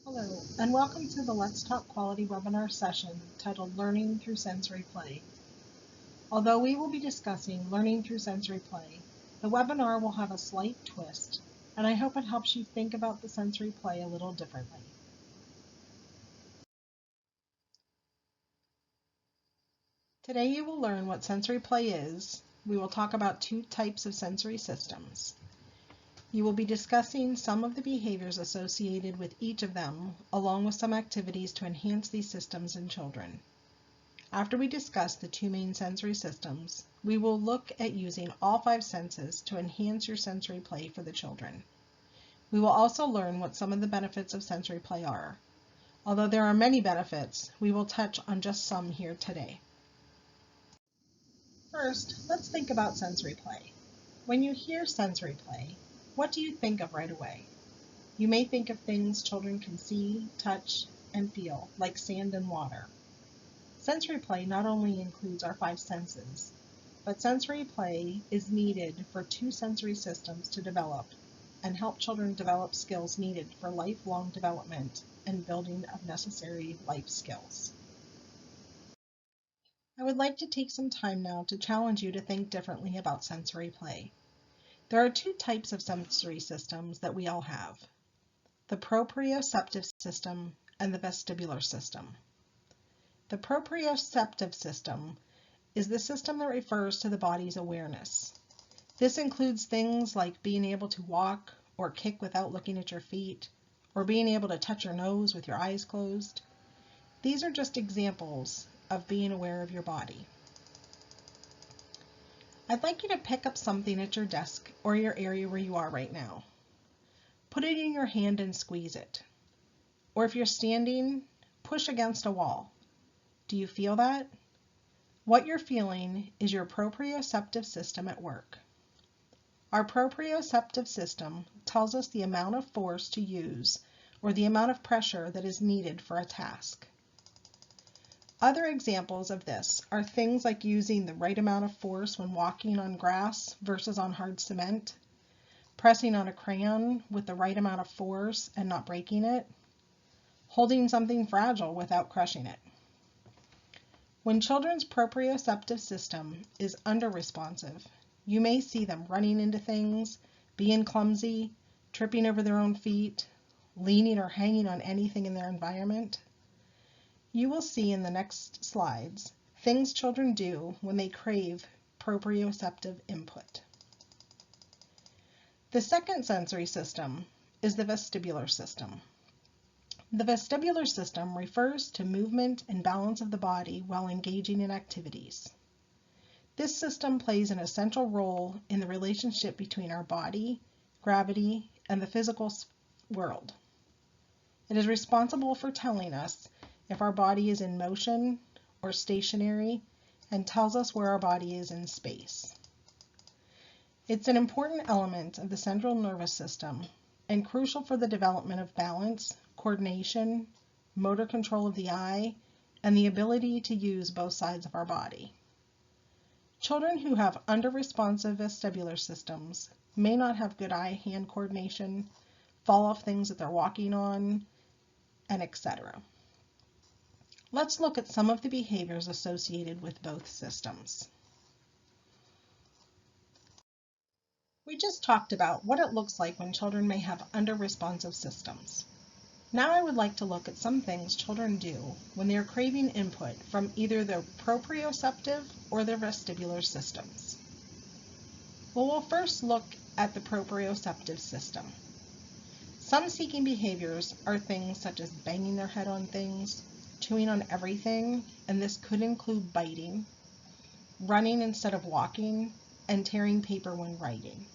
Hello, and welcome to the Let's Talk Quality webinar session titled Learning Through Sensory Play. Although we will be discussing learning through sensory play, the webinar will have a slight twist, and I hope it helps you think about the sensory play a little differently. Today you will learn what sensory play is. We will talk about two types of sensory systems. You will be discussing some of the behaviors associated with each of them, along with some activities to enhance these systems in children. After we discuss the two main sensory systems, we will look at using all five senses to enhance your sensory play for the children. We will also learn what some of the benefits of sensory play are. Although there are many benefits, we will touch on just some here today. First, let's think about sensory play. When you hear sensory play, what do you think of right away? You may think of things children can see, touch, and feel, like sand and water. Sensory play not only includes our five senses, but sensory play is needed for two sensory systems to develop and help children develop skills needed for lifelong development and building of necessary life skills. I would like to take some time now to challenge you to think differently about sensory play. There are two types of sensory systems that we all have: the proprioceptive system and the vestibular system. The proprioceptive system is the system that refers to the body's awareness. This includes things like being able to walk or kick without looking at your feet, or being able to touch your nose with your eyes closed. These are just examples of being aware of your body. I'd like you to pick up something at your desk or your area where you are right now. Put it in your hand and squeeze it. Or if you're standing, push against a wall. Do you feel that? What you're feeling is your proprioceptive system at work. Our proprioceptive system tells us the amount of force to use or the amount of pressure that is needed for a task. Other examples of this are things like using the right amount of force when walking on grass versus on hard cement, pressing on a crayon with the right amount of force and not breaking it, holding something fragile without crushing it. When children's proprioceptive system is under-responsive, you may see them running into things, being clumsy, tripping over their own feet, leaning or hanging on anything in their environment. You will see in the next slides things children do when they crave proprioceptive input. The second sensory system is the vestibular system. The vestibular system refers to movement and balance of the body while engaging in activities. This system plays an essential role in the relationship between our body, gravity, and the physical world. It is responsible for telling us if our body is in motion or stationary and tells us where our body is in space. It's an important element of the central nervous system and crucial for the development of balance, coordination, motor control of the eye, and the ability to use both sides of our body. Children who have under-responsive vestibular systems may not have good eye-hand coordination, fall off things that they're walking on, and etc. Let's look at some of the behaviors associated with both systems. We just talked about what it looks like when children may have under-responsive systems. Now I would like to look at some things children do when they are craving input from either their proprioceptive or their vestibular systems. Well, we'll first look at the proprioceptive system. Some seeking behaviors are things such as banging their head on things, chewing on everything, and this could include biting, running instead of walking, and tearing paper when writing.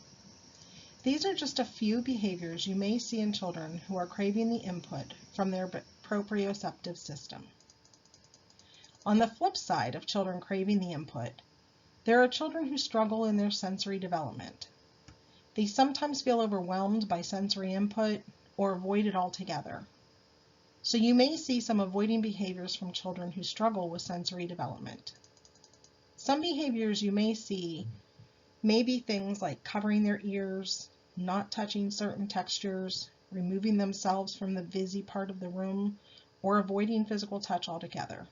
These are just a few behaviors you may see in children who are craving the input from their proprioceptive system. On the flip side of children craving the input, there are children who struggle in their sensory development. They sometimes feel overwhelmed by sensory input or avoid it altogether. So you may see some avoiding behaviors from children who struggle with sensory development. Some behaviors you may see may be things like covering their ears, not touching certain textures, removing themselves from the busy part of the room, or avoiding physical touch altogether.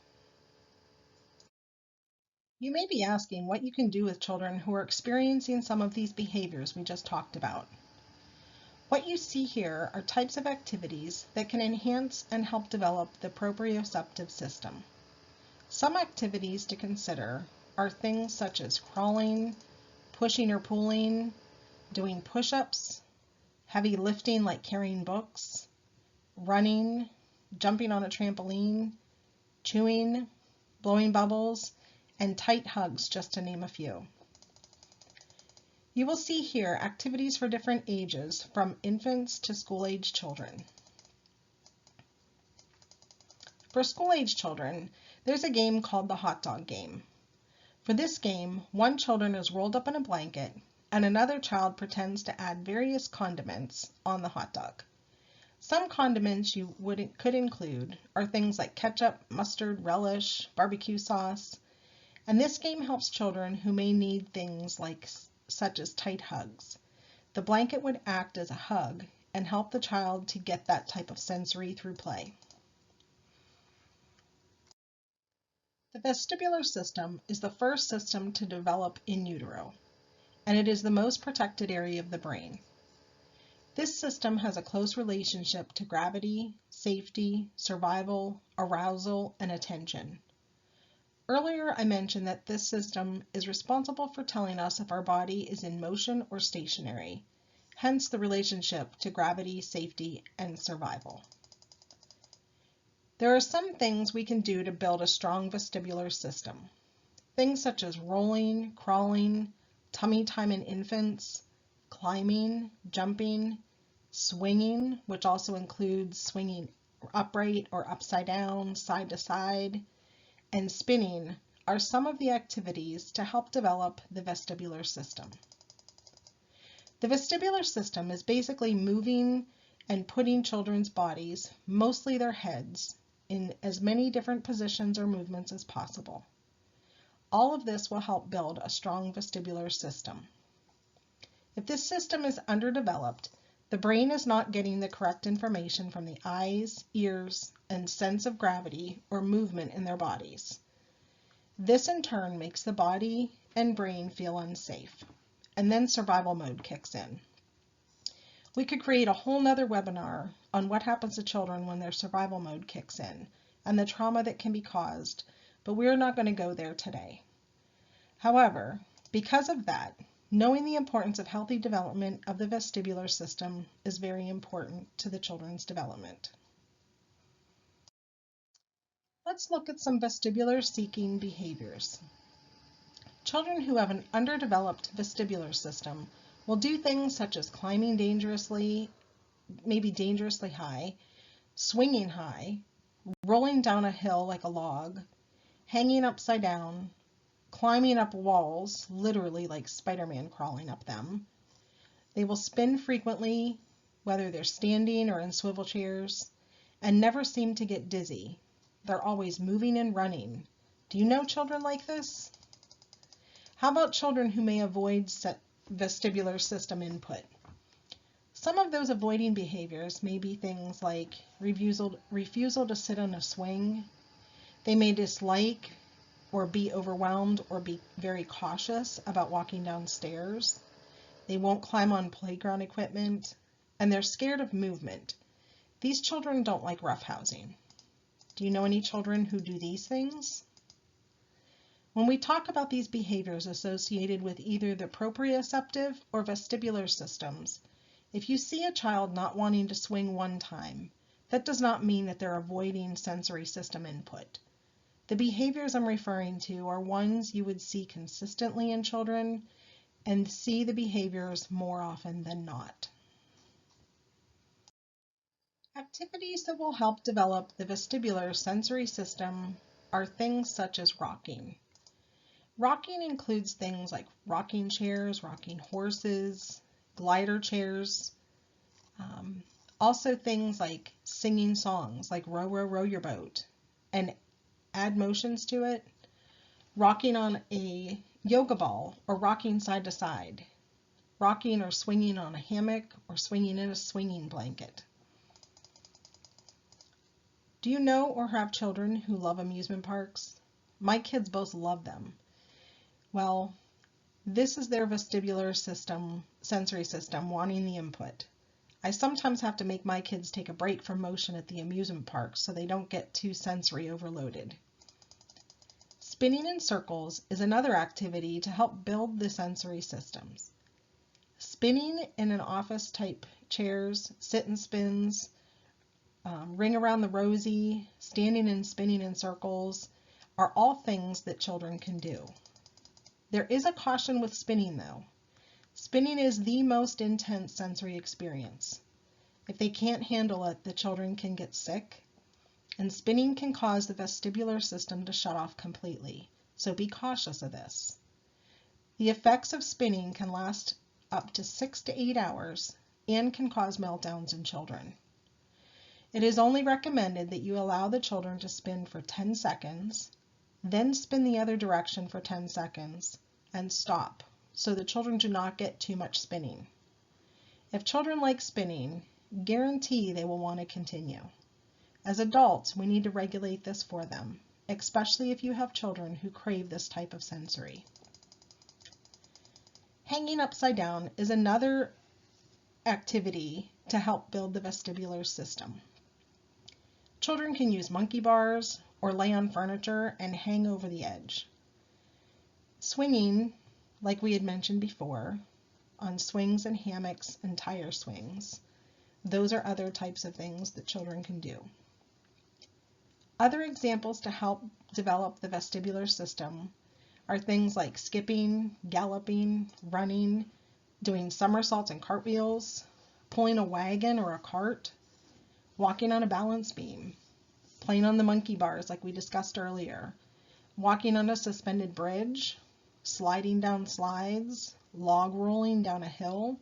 You may be asking what you can do with children who are experiencing some of these behaviors we just talked about. What you see here are types of activities that can enhance and help develop the proprioceptive system. Some activities to consider are things such as crawling, pushing or pulling, doing push-ups, heavy lifting like carrying books, running, jumping on a trampoline, chewing, blowing bubbles, and tight hugs, just to name a few. You will see here activities for different ages, from infants to school-age children. For school-age children, there's a game called the hot dog game. For this game, one child is rolled up in a blanket and another child pretends to add various condiments on the hot dog. Some condiments you could include are things like ketchup, mustard, relish, barbecue sauce, and this game helps children who may need things such as tight hugs. The blanket would act as a hug and help the child to get that type of sensory through play. The vestibular system is the first system to develop in utero, and it is the most protected area of the brain. This system has a close relationship to gravity, safety, survival, arousal, and attention. Earlier, I mentioned that this system is responsible for telling us if our body is in motion or stationary, hence the relationship to gravity, safety, and survival. There are some things we can do to build a strong vestibular system. Things such as rolling, crawling, tummy time in infants, climbing, jumping, swinging, which also includes swinging upright or upside down, side to side, and spinning are some of the activities to help develop the vestibular system. The vestibular system is basically moving and putting children's bodies, mostly their heads, in as many different positions or movements as possible. All of this will help build a strong vestibular system. If this system is underdeveloped, the brain is not getting the correct information from the eyes, ears, and sense of gravity or movement in their bodies. This in turn makes the body and brain feel unsafe, and then survival mode kicks in. We could create a whole nother webinar on what happens to children when their survival mode kicks in and the trauma that can be caused, but we're not going to go there today. However, because of that, knowing the importance of healthy development of the vestibular system is very important to the children's development. Let's look at some vestibular seeking behaviors. Children who have an underdeveloped vestibular system will do things such as climbing dangerously, maybe dangerously high, swinging high, rolling down a hill like a log, hanging upside down, climbing up walls, literally like Spider-Man crawling up them. They will spin frequently, whether they're standing or in swivel chairs, and never seem to get dizzy. They're always moving and running. Do you know children like this? How about children who may avoid vestibular system input? Some of those avoiding behaviors may be things like refusal to sit on a swing. They may dislike or be overwhelmed or be very cautious about walking downstairs. They won't climb on playground equipment, and they're scared of movement. These children don't like roughhousing. Do you know any children who do these things? When we talk about these behaviors associated with either the proprioceptive or vestibular systems, if you see a child not wanting to swing one time, that does not mean that they're avoiding sensory system input. The behaviors I'm referring to are ones you would see consistently in children and see the behaviors more often than not. Activities that will help develop the vestibular sensory system are things such as rocking. Rocking includes things like rocking chairs, rocking horses, glider chairs, also things like singing songs like Row, Row, Row Your Boat, and add motions to it, rocking on a yoga ball or rocking side to side, rocking or swinging on a hammock, or swinging in a swinging blanket. Do you know or have children who love amusement parks? My kids both love them. Well, this is their vestibular system, sensory system, wanting the input. I sometimes have to make my kids take a break from motion at the amusement park so they don't get too sensory overloaded. Spinning in circles is another activity to help build the sensory systems. Spinning in an office type chairs, sit and spins, ring around the rosy, standing and spinning in circles are all things that children can do. There is a caution with spinning though. Spinning is the most intense sensory experience. If they can't handle it, the children can get sick, and spinning can cause the vestibular system to shut off completely, so be cautious of this. The effects of spinning can last up to 6 to 8 hours and can cause meltdowns in children. It is only recommended that you allow the children to spin for 10 seconds, then spin the other direction for 10 seconds, and stop, so the children do not get too much spinning. If children like spinning, guarantee they will want to continue. As adults, we need to regulate this for them, especially if you have children who crave this type of sensory. Hanging upside down is another activity to help build the vestibular system. Children can use monkey bars or lay on furniture and hang over the edge. Swinging, like we had mentioned before, on swings and hammocks and tire swings. Those are other types of things that children can do. Other examples to help develop the vestibular system are things like skipping, galloping, running, doing somersaults and cartwheels, pulling a wagon or a cart, walking on a balance beam, playing on the monkey bars like we discussed earlier, walking on a suspended bridge, sliding down slides, log rolling down a hill,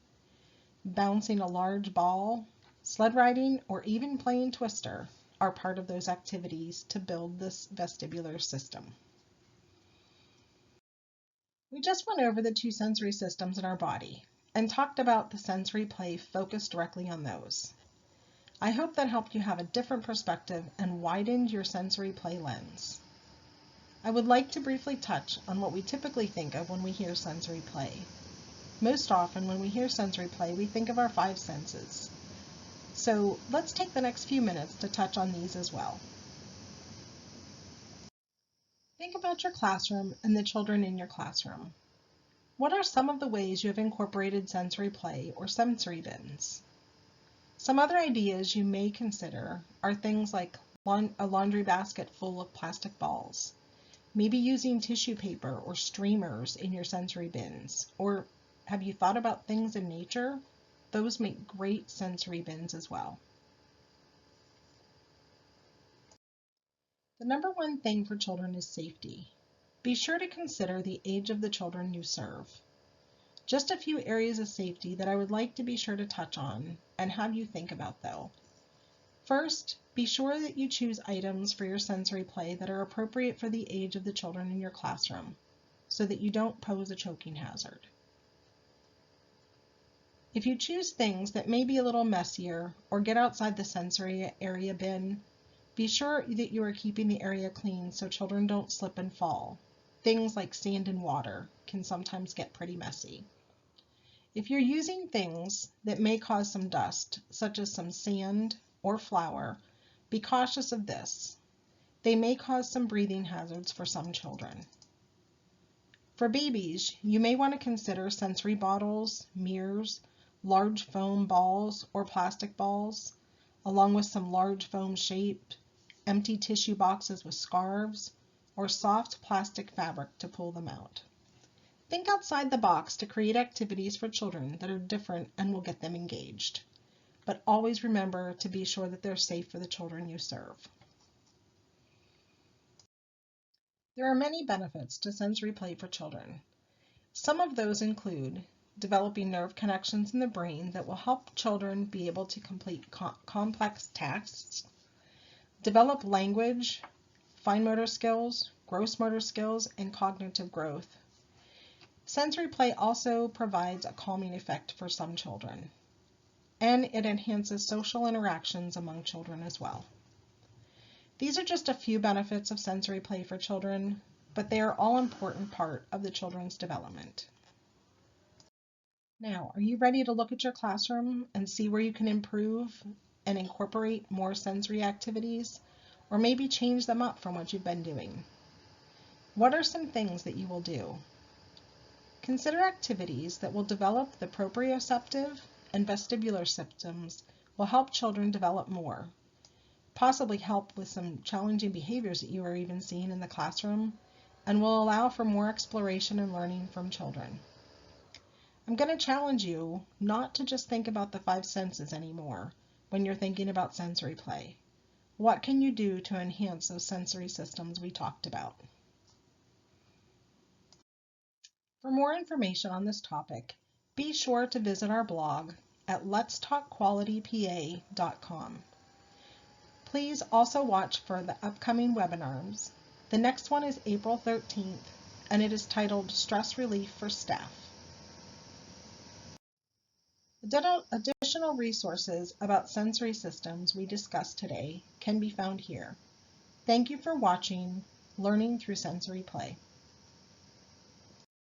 bouncing a large ball, sled riding, or even playing Twister are part of those activities to build this vestibular system. We just went over the two sensory systems in our body and talked about the sensory play focused directly on those. I hope that helped you have a different perspective and widened your sensory play lens. I would like to briefly touch on what we typically think of when we hear sensory play. Most often when we hear sensory play, we think of our 5 senses. So let's take the next few minutes to touch on these as well. Think about your classroom and the children in your classroom. What are some of the ways you have incorporated sensory play or sensory bins? Some other ideas you may consider are things like a laundry basket full of plastic balls, maybe using tissue paper or streamers in your sensory bins, or have you thought about things in nature? Those make great sensory bins as well. The number one thing for children is safety. Be sure to consider the age of the children you serve. Just a few areas of safety that I would like to be sure to touch on and have you think about though. First, be sure that you choose items for your sensory play that are appropriate for the age of the children in your classroom, so that you don't pose a choking hazard. If you choose things that may be a little messier or get outside the sensory area bin, be sure that you are keeping the area clean so children don't slip and fall. Things like sand and water can sometimes get pretty messy. If you're using things that may cause some dust, such as some sand or flour, be cautious of this. They may cause some breathing hazards for some children. For babies, you may want to consider sensory bottles, mirrors, large foam balls or plastic balls, along with some large foam shaped, empty tissue boxes with scarves, or soft plastic fabric to pull them out. Think outside the box to create activities for children that are different and will get them engaged. But always remember to be sure that they're safe for the children you serve. There are many benefits to sensory play for children. Some of those include developing nerve connections in the brain that will help children be able to complete complex tasks, develop language, fine motor skills, gross motor skills, and cognitive growth. Sensory play also provides a calming effect for some children, and it enhances social interactions among children as well. These are just a few benefits of sensory play for children, but they are all important part of the children's development. Now, are you ready to look at your classroom and see where you can improve and incorporate more sensory activities, or maybe change them up from what you've been doing? What are some things that you will do? Consider activities that will develop the proprioceptive and vestibular systems will help children develop more, possibly help with some challenging behaviors that you are even seeing in the classroom, and will allow for more exploration and learning from children. I'm going to challenge you not to just think about the five senses anymore when you're thinking about sensory play. What can you do to enhance those sensory systems we talked about? For more information on this topic, be sure to visit our blog at letstalkqualitypa.com. Please also watch for the upcoming webinars. The next one is April 13th, and it is titled Stress Relief for Staff. Additional resources about sensory systems we discussed today can be found here. Thank you for watching Learning Through Sensory Play.